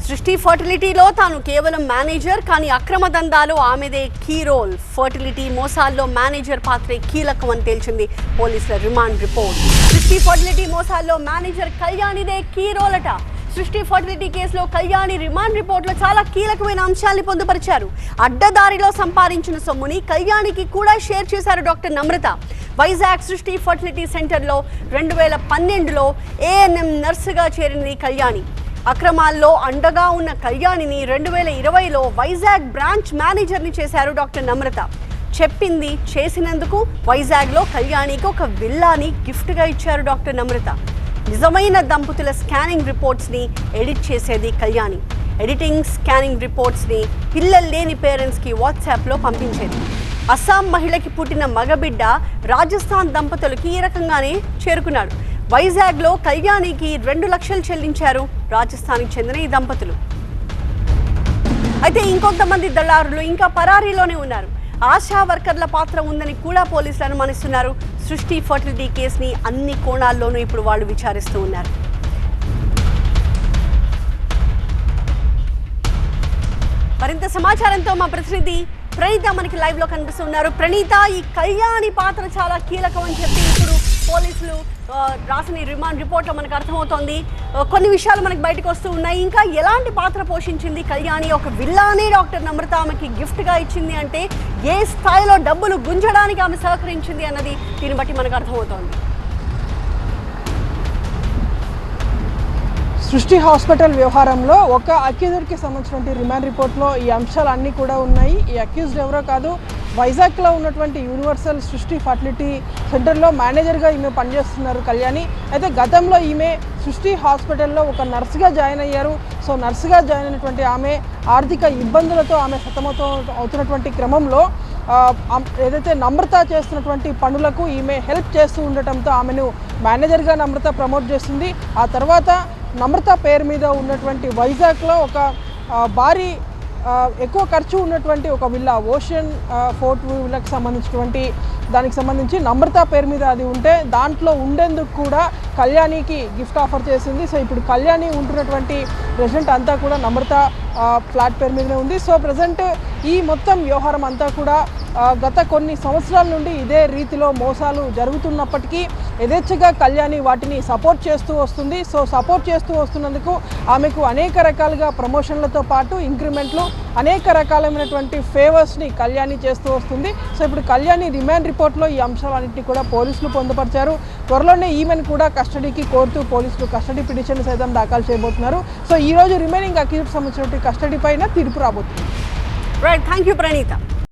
సృష్టి ఫర్టిలిటీలో తాను కేవలం మేనేజర్, కానీ అక్రమ దందాలో ఆమెదే కీ రోల్. ఫర్టిలిటీ మోసాల్లో మేనేజర్ పాత్రే కీలకం అని తేల్చింది పోలీసుల రిమాండ్ రిపోర్ట్. సృష్టి ఫర్టిలిటీ మోసాల్లో మేనేజర్ కళ్యాణిదే కీ రోల్ అట. సృష్టి ఫర్టిలిటీ కేసులో కళ్యాణి రిమాండ్ రిపోర్ట్లో చాలా కీలకమైన అంశాల్ని పొందుపరిచారు. అడ్డదారిలో సంపాదించిన సొమ్ముని కళ్యాణికి కూడా షేర్ చేశారు డాక్టర్ నమ్రత. వైజాగ్ సృష్టి ఫర్టిలిటీ సెంటర్లో 2012లో ఏఎన్ఎం నర్సుగా చేరింది కళ్యాణి. అక్రమాల్లో అండగా ఉన్న కళ్యాణిని 2020లో వైజాగ్ బ్రాంచ్ మేనేజర్ని చేశారు డాక్టర్ నమ్రత. చెప్పింది చేసినందుకు వైజాగ్లో కళ్యాణికి ఒక విల్లాని గిఫ్ట్గా ఇచ్చారు డాక్టర్ నమ్రత. నిజమైన దంపతుల స్కానింగ్ రిపోర్ట్స్ని ఎడిట్ చేసేది కళ్యాణి. ఎడిటింగ్, స్కానింగ్ రిపోర్ట్స్ని పిల్లలు లేని పేరెంట్స్కి వాట్సాప్లో పంపించేది. అస్సాం మహిళకి పుట్టిన మగబిడ్డ రాజస్థాన్ దంపతులకి ఈ రకంగానే చేరుకున్నాడు. వైజాగ్లో కళ్యాణికి 2 లక్షలు చెల్లించారు రాజస్థాన్కి చెందిన ఈ దంపతులు. అయితే ఇంకొంతమంది దళారులు ఇంకా పరారీలోనే ఉన్నారు. ఆశా వర్కర్ల పాత్ర ఉందని కూడా పోలీసులు అనుమానిస్తున్నారు. సృష్టి ఫర్టిలిటీ కేసుని అన్ని కోణాల్లోనూ ఇప్పుడు వాళ్ళు విచారిస్తూ ఉన్నారు. మరింత సమాచారంతో మా ప్రతినిధి ప్రణీత మనకి లైవ్ లో కనిపిస్తున్నారు. ప్రణీత, ఈ కళ్యాణి పాత్ర చాలా కీలకం అని చెప్పి ఇప్పుడు పోలీసులు రాసిన రిమాండ్ రిపోర్ట్లో మనకు అర్థమవుతోంది. కొన్ని విషయాలు మనకు బయటకు వస్తూ ఉన్నాయి. ఇంకా ఎలాంటి పాత్ర పోషించింది కళ్యాణి? ఒక విల్లానే డాక్టర్ నమ్రత ఆమెకి గిఫ్ట్గా ఇచ్చింది అంటే ఏ స్థాయిలో డబ్బులు గుంజడానికి ఆమె సహకరించింది అన్నది దీన్ని బట్టి మనకు అర్థమవుతోంది. సృష్టి హాస్పిటల్ వ్యవహారంలో ఒక అక్యూజ్డ్కి సంబంధించినటువంటి రిమాండ్ రిపోర్ట్లో ఈ అంశాలు అన్నీ కూడా ఉన్నాయి. ఈ అక్యూజ్డ్ ఎవరో కాదు, వైజాగ్లో ఉన్నటువంటి యూనివర్సల్ సృష్టి ఫర్టిలిటీ సెంటర్లో మేనేజర్గా ఈమె పనిచేస్తున్నారు కళ్యాణి. అయితే గతంలో ఈమె సృష్టి హాస్పిటల్లో ఒక నర్సుగా జాయిన్ అయ్యారు. సో నర్సుగా జాయిన్ అయినటువంటి ఆమె ఆర్థిక ఇబ్బందులతో ఆమె సతమతం అవుతున్నటువంటి క్రమంలో ఏదైతే నమ్రత చేస్తున్నటువంటి పనులకు ఈమె హెల్ప్ చేస్తూ ఉండటంతో ఆమెను మేనేజర్గా నమ్రత ప్రమోట్ చేస్తుంది. ఆ తర్వాత నమ్రత పేరు మీద ఉన్నటువంటి వైజాగ్లో ఒక భారీ ఎక్కువ ఖర్చు ఉన్నటువంటి ఒక విల్లా, ఓషన్ ఫోర్ట్ విల్లాకి సంబంధించినటువంటి దానికి సంబంధించి నమ్రత పేరు మీద అది ఉంటే దాంట్లో ఉండేందుకు కూడా కళ్యాణికి గిఫ్ట్ ఆఫర్ చేసింది. సో ఇప్పుడు కళ్యాణి ఉంటున్నటువంటి ప్రెజెంట్ అంతా కూడా నమ్రత ఫ్లాట్ పేరు మీదనే ఉంది. సో ప్రజెంట్ ఈ మొత్తం వ్యవహారం అంతా కూడా గత కొన్ని సంవత్సరాల నుండి ఇదే రీతిలో మోసాలు జరుగుతున్నప్పటికీ యథేచ్ఛగా కళ్యాణి వాటిని సపోర్ట్ చేస్తూ వస్తుంది. సో సపోర్ట్ చేస్తూ వస్తున్నందుకు ఆమెకు అనేక రకాలుగా ప్రమోషన్లతో పాటు ఇంక్రిమెంట్లు, అనేక రకాలైనటువంటి ఫేవర్స్ని కళ్యాణి చేస్తూ వస్తుంది. సో ఇప్పుడు కళ్యాణి రిమాండ్ రిపోర్ట్లో ఈ అంశాలన్నింటినీ కూడా పోలీసులు పొందుపరిచారు. త్వరలోనే ఈమెను కూడా కస్టడీకి కోరుతూ పోలీసులు కస్టడీ పిటిషన్ సైతం దాఖలు చేయబోతున్నారు. సో ఈరోజు రిమైనింగ్ అక్యూజ్డ్ సంబంధించిన కస్టడీ పైన తీర్పు రాబోతుంది. Right, thank you Praneetha.